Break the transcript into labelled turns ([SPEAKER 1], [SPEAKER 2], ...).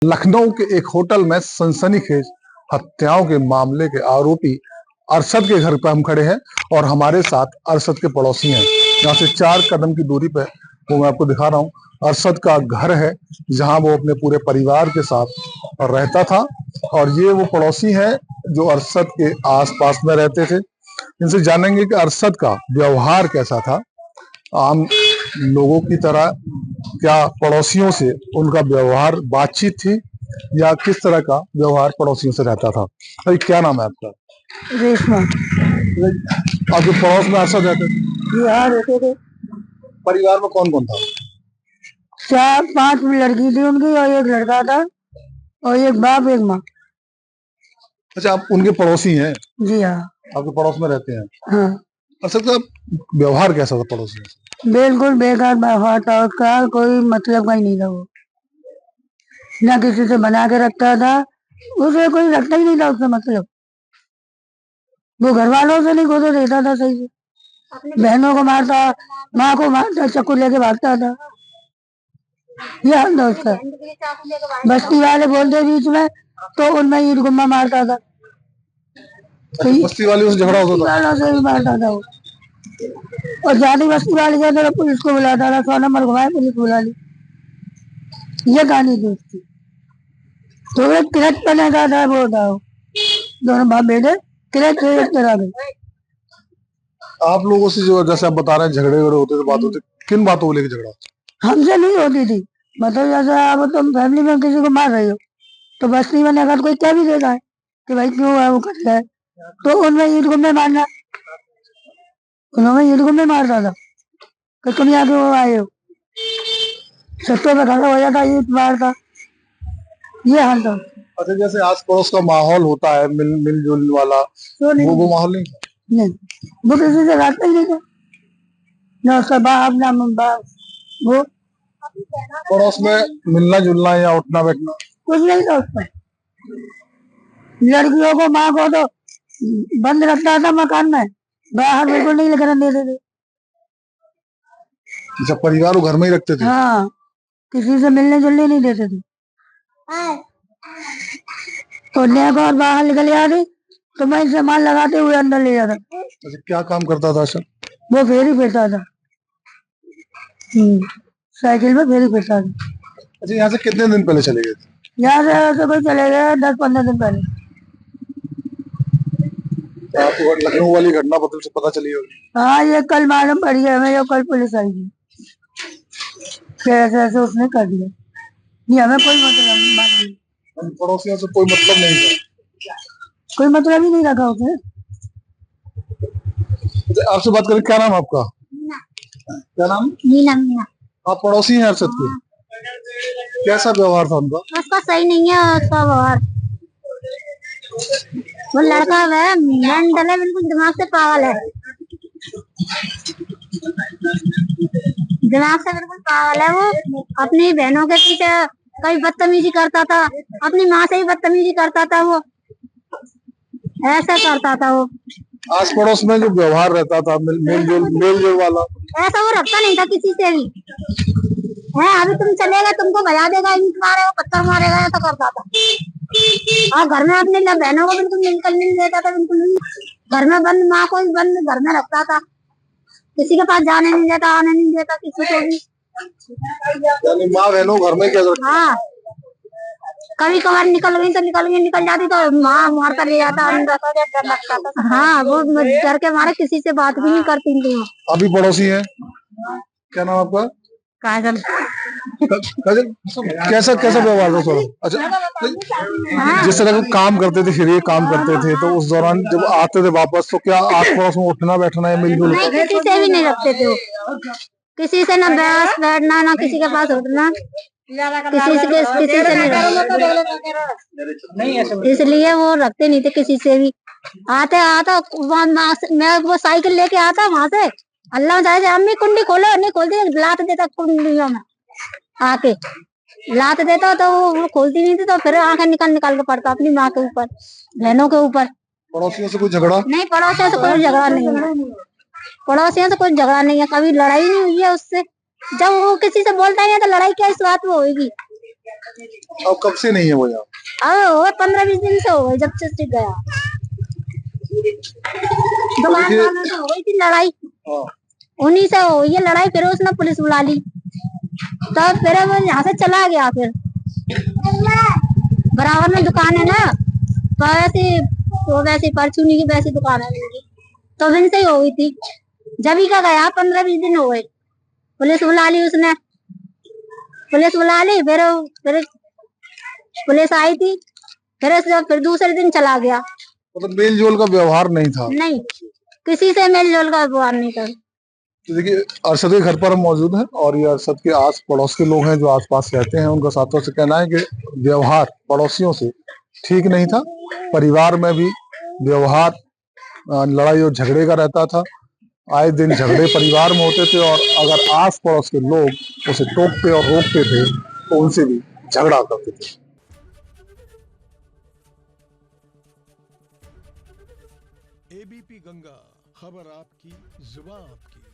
[SPEAKER 1] लखनऊ के एक होटल में सनसनीखेज हत्याओं के मामले के आरोपी अरशद के घर पर हम खड़े हैं और हमारे साथ अरशद के पड़ोसी हैं। यहाँ से 4 कदम की दूरी पे वो मैं आपको दिखा रहा हूँ। अरशद का घर है जहाँ वो अपने पूरे परिवार के साथ रहता था और ये वो पड़ोसी हैं जो अरशद के आसपास में रहते थे। इनसे जानेंगे कि अरशद का व्यवहार कैसा था, आम लोगों की तरह क्या पड़ोसियों से उनका व्यवहार बातचीत थी या किस तरह का व्यवहार पड़ोसियों से रहता था। अरे क्या नाम है आपका?
[SPEAKER 2] रेशमा।
[SPEAKER 1] आपके पड़ोस में अरशद रहते थे?
[SPEAKER 2] यहाँ रहते थे।
[SPEAKER 1] परिवार में कौन कौन था?
[SPEAKER 2] 4-5 लड़की थी उनकी और एक लड़का था और एक बाप एक माँ।
[SPEAKER 1] अच्छा, आप उनके पड़ोसी हैं?
[SPEAKER 2] जी हाँ।
[SPEAKER 1] आपके पड़ोस में रहते हैं?
[SPEAKER 2] हाँ।
[SPEAKER 1] अरशद का व्यवहार कैसा था पड़ोसियों से?
[SPEAKER 2] बिल्कुल बेकार व्यवहार था उसका, कोई मतलब का ही नहीं था। वो ना किसी से बना के रखता था, उसे कोई रखता ही नहीं था उससे मतलब। वो घर वालों से नहीं को तो देता था सही से, बहनों को मारता, माँ को मारता, चाकू लेके भागता था। ये हाल था उसका। बस्ती वाले बोलते बीच में तो उनमें ईट गुम्मा मारता था।
[SPEAKER 1] बस्ती वालों से झगड़ा होता था?
[SPEAKER 2] वालों से भी मारता था वो। और ज्यादा बस्ती वाले कहते थे पुलिस को बुलाता था, 100 नंबर घुमाए पुलिस बुला ली। ये कहानी थी उसकी। तो एक किरच करने का था वो था, दोनों बाप बेटे किरच करा गए।
[SPEAKER 1] आप लोगों से जो जैसे आप बता रहे हैं झगड़े वगड़े होते थे, बात होती, किन बातों को लेकर झगड़ा?
[SPEAKER 2] हमसे नहीं होती थी, मतलब जैसे अब तुम फैमिली में किसी को मार रहे हो तो बस्ती में अगर कोई क्या भी देता है कि भाई क्यों है वो कर रहा है, तो उनमें ईट गुम्मे मारना, उन्होंने ईट गुम्मे मारता था कि तुम यहाँ क्यों आए हो, छतों पे खड़ा हो जाता, ईट मारता। ये हाल था।
[SPEAKER 1] अच्छा, जैसे आस पड़ोस का माहौल होता है मिलजुल वाला,
[SPEAKER 2] तो नहीं,
[SPEAKER 1] वो माहौल नहीं था?
[SPEAKER 2] नहीं, वो किसी से रास्ता ही नहीं था, ना उसका बाप ना बाप। वो
[SPEAKER 1] पड़ोस में मिलना जुलना या उठना बैठना
[SPEAKER 2] कुछ नहीं था उसमें। लड़कियों को माँ को तो बंद रखता था मकान में, बाहर बिल्कुल नहीं लेकर देते थे।
[SPEAKER 1] जब परिवार वो घर में ही रखते थे?
[SPEAKER 2] हाँ, किसी से मिलने जुलने नहीं देते थे। तो लेकर और बाहर निकल जाते तो मैं सामान लगाते हुए अंदर ले जाता।
[SPEAKER 1] अच्छा, क्या काम करता था सर?
[SPEAKER 2] वो फेरी फिरता था, साइकिल में फेरी फिरता था।
[SPEAKER 1] अच्छा, यहाँ से कितने दिन पहले चले गए थे?
[SPEAKER 2] यहाँ से ऐसे कोई चले गए 10-15 दिन पहले।
[SPEAKER 1] तो आपको लखनऊ वाली घटना पता चली होगी?
[SPEAKER 2] हाँ, ये कल मालूम पड़ी है हमें, कल पुलिस आई थी कि ऐसे ऐसे उसने कर दिया। ये हमें कोई मतलब नहीं,
[SPEAKER 1] पड़ोसियों से कोई मतलब नहीं था?
[SPEAKER 2] कोई मतलब ही नहीं रखा उसने।
[SPEAKER 1] आपसे बात करें, क्या नाम आपका? क्या नाम?
[SPEAKER 2] मीना। मीना।
[SPEAKER 1] आप पड़ोसी हैं अरशद के? कैसा व्यवहार था उनका?
[SPEAKER 2] उसका सही नहीं है उसका व्यवहार। वो लड़का है मेंटल है, बिल्कुल दिमाग से पागल है, दिमाग से बिल्कुल पागल है। वो अपनी बहनों के पीछे कभी बदतमीजी करता था, अपनी माँ से भी बदतमीजी करता था, वो ऐसा करता था। वो
[SPEAKER 1] आस पड़ोस में जो व्यवहार रहता था मेल जोल वाला,
[SPEAKER 2] ऐसा वो रखता नहीं था किसी से भी। है अभी तुम चलेगा तुमको भगा देगा, ईंट मारेगा, पत्थर मारेगा, ऐसा करता था। और घर में अपने बहनों को बिल्कुल निकलने नहीं देता था, बिल्कुल नहीं। घर में बंद, माँ को भी बंद घर में रखता था, किसी के पास जाने नहीं देता, आने नहीं देता किसी को भी।
[SPEAKER 1] यानी माँ बहनों घर में क्या?
[SPEAKER 2] हाँ, कभी कभार निकल गई तो निकल जाती तो माँ मार कर ले जाता अंदर। हाँ, वो डर के मारे किसी से बात भी नहीं करती थी।
[SPEAKER 1] अभी पड़ोसी है? क्या नाम आपका?
[SPEAKER 2] काजल।
[SPEAKER 1] काजल, कैसा कैसा व्यवहार था थोड़ा? अच्छा, जिस तरह का काम करते थे, फिर ये काम करते थे, तो उस दौरान जब आते थे वापस तो क्या आस पड़ोस में उठना बैठना या मिलजुल?
[SPEAKER 2] किसी से भी नहीं रखते थे वो, किसी से ना बैठना ना किसी के पास उठना, किसी से नहीं, इसलिए वो रखते नहीं थे किसी से भी। आता मैं वो साइकिल लेके आता वहां से, अल्लाह चाहे अम्मी कुंडी खोलो, नहीं खोलती, लात देता कुंडियों में आके, लात देता तो वो खोलती नहीं थी, तो फिर आंखें निकाल निकाल के पड़ता अपनी माँ के ऊपर, बहनों के ऊपर।
[SPEAKER 1] पड़ोसियों से कोई झगड़ा
[SPEAKER 2] नहीं, पड़ोसियों से कोई झगड़ा नहीं है, पड़ोसियों से कोई झगड़ा नहीं है, कभी लड़ाई नहीं हुई है उससे। जब वो किसी से बोलता है तो लड़ाई क्या इस बात में होगी।
[SPEAKER 1] अब कब से नहीं है वो यहाँ?
[SPEAKER 3] अब हो 15-20 दिन से हो गए जब से टिक गया। दुकान
[SPEAKER 1] देखिए-
[SPEAKER 3] वालों से हो गई थी लड़ाई,
[SPEAKER 1] हाँ,
[SPEAKER 3] उन्हीं से हो ये लड़ाई, फिर उसने पुलिस बुला ली, तब फिर वो यहाँ से चला गया। फिर बराबर में दुकान है ना, तो वैसे परचूनी की वैसी दुकान है उनकी, तो इनसे ही हो गई थी। जब ही का गया 15-20 दिन हो गए, पुलिस बुला ली उसने, पुलिस बुला ली, फिर पुलिस आई थी, फिर दूसरे दिन चला गया।
[SPEAKER 1] मतलब मेल जोल का व्यवहार नहीं था।
[SPEAKER 3] नहीं, किसी से मेल जोल का व्यवहार नहीं था।
[SPEAKER 1] तो देखिए अरशद के घर पर हम मौजूद हैं और ये अरशद के आस पड़ोस के लोग हैं जो आसपास रहते हैं, उनका साथियों से कहना है कि व्यवहार पड़ोसियों से ठीक नहीं था। परिवार में भी व्यवहार लड़ाई और झगड़े का रहता था। आए दिन झगड़े परिवार में होते थे और अगर आस पड़ोस के लोग उसे टोकते और रोकते थे तो उनसे भी झगड़ा करते थे।
[SPEAKER 4] एबीपी गंगा, खबर आपकी, जुबान आपकी।